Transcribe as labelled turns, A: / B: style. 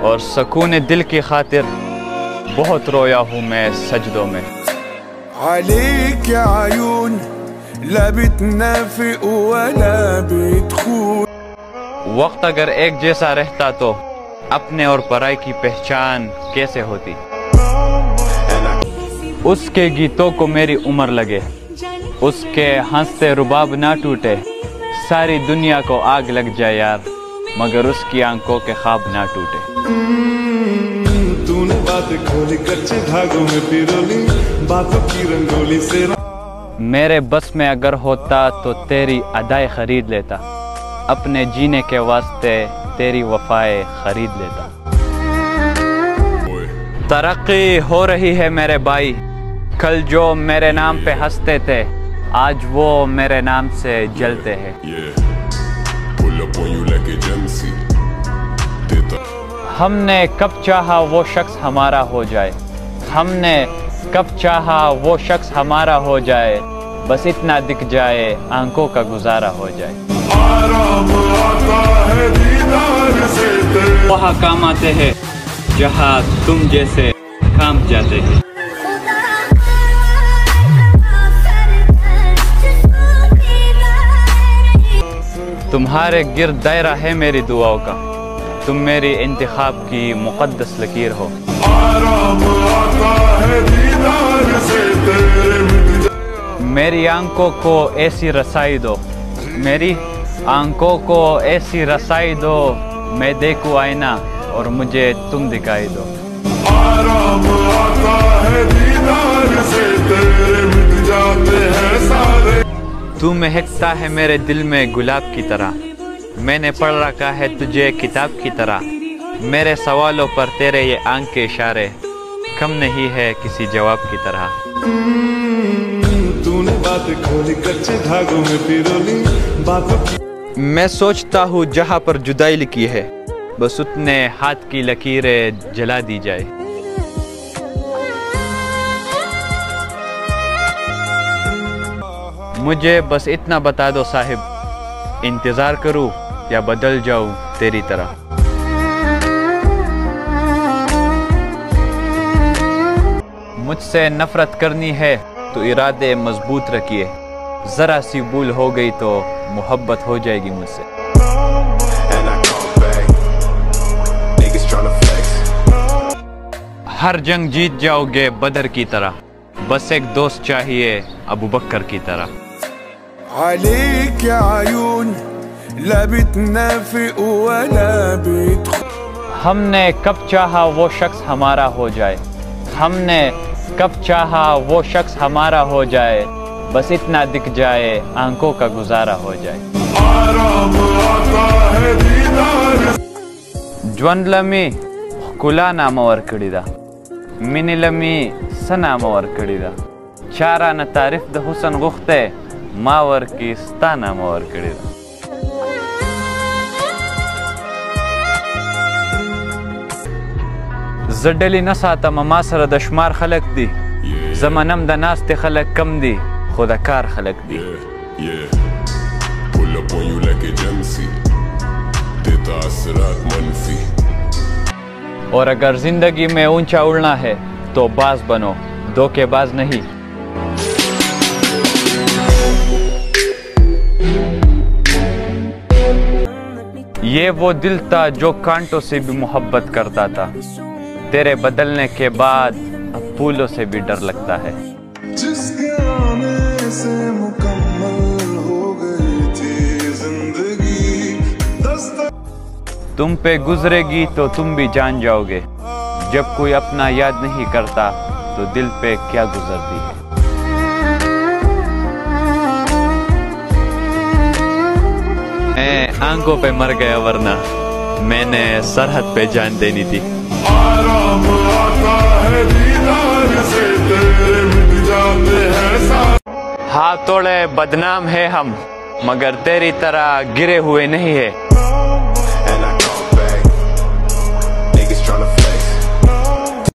A: اور سکون دل کی خاطر بہت رویا ہوں میں سجدوں میں.
B: عليك يا عيون لا بتنافق ولا بتخون.
A: وقت اگر ایک جیسا رہتا تو اپنے اور پرائی کی پہچان کیسے ہوتی. اس کے گیتوں کو میری عمر لگے, اس کے ہنستے رباب نہ ٹوٹے. ساری دنیا کو آگ لگ جائے یار, مگر اس کی آنکھوں کے خواب نہ ٹوٹے. تو نے بات کھولی کچے دھاگوں میں پیرولی, باتوں کی رنگولی سے. میرے بس میں اگر ہوتا تو تیری ادائے خرید لیتا, اپنے جینے کے واسطے تیری وفائے خرید لیتا. ترقی ہو رہی ہے میرے بھائی, کل جو میرے نام پہ ہنستے تھے آج وہ میرے نام سے جلتے ہیں. ہم نے کب چاہا وہ شخص ہمارا ہو جائے, ہم نے کب چاہا وہ شخص ہمارا ہو جائے, بس اتنا دکھ جائے آنکھوں کا گزارا ہو جائے. وہاں کام آتے ہیں جہاں تم جیسے کام جاتے ہیں. تمہارے گرد دائرہ ہے میری دعاؤں کا, تم میری انتخاب کی مقدس لکیر ہو. میری آنکھوں کو ایسی رسائی دو, میری آنکھوں کو ایسی رسائی دو, میں دیکھوں آئینہ اور مجھے تم دکھائی دو. تو مہکتا ہے میرے دل میں گلاب کی طرح, میں نے پڑھ رکھا ہے تجھے کتاب کی طرح. میرے سوالوں پر تیرے یہ آنکھ کے اشارے کم نہیں ہے کسی جواب کی طرح. تو نے بات کھولی کچے دھاگوں میں پیرولی, باتوں کی. میں سوچتا ہوں جہاں پر جدائی لکھی ہے بس اتنے ہاتھ کی لکیریں جلا دی جائے. مجھے بس اتنا بتا دو صاحب, انتظار کروں یا بدل جاؤں تیری طرح. مجھ سے نفرت کرنی ہے تو ارادے مضبوط رکھیے, ذرا سی بھول ہو گئی تو محبت ہو جائے گی مجھ سے. ہر جنگ جیت جاؤ گے بدر کی طرح, بس ایک دوست چاہیے ابو بکر کی طرح.
B: عليك يا عيون لا بتنافق ولا بتخون.
A: ہم نے کب چاہا وہ شخص ہمارا ہو جائے, ہم نے کب چاہا وہ شخص ہمارا ہو جائے, بس اتنا دکھ جائے آنکھوں کا گزارا ہو جائے. جوان لمی کلا نام ورکڑی دا, منی لمی سنام ورکڑی دا. چارا نہ تعریف د حسن غختے ما ورکی ستا نام ورکڑی دا. زڈلی نساتا ما سره د شمار خلق دی, زمانم د ناست خلق کم دی, خود کار خلق دی. اور اگر زندگی میں اونچا اڑنا ہے تو باز بنو, دھوکے باز نہیں. یہ وہ دل تھا جو کانٹوں سے بھی محبت کرتا تھا, تیرے بدلنے کے بعد اب پھولوں سے بھی ڈر لگتا ہے. جس کے آنے سے مکمل ہو گئی تھی زندگی, تم پہ گزرے گی تو تم بھی جان جاؤ گے, جب کوئی اپنا یاد نہیں کرتا تو دل پہ کیا گزرتی ہے. میں آنکھوں پہ مر گیا ورنہ میں نے سرحد پہ جان دینی تھی. ہاتھ توڑے بدنام ہے ہم, مگر تیری طرح گرے ہوئے نہیں ہے.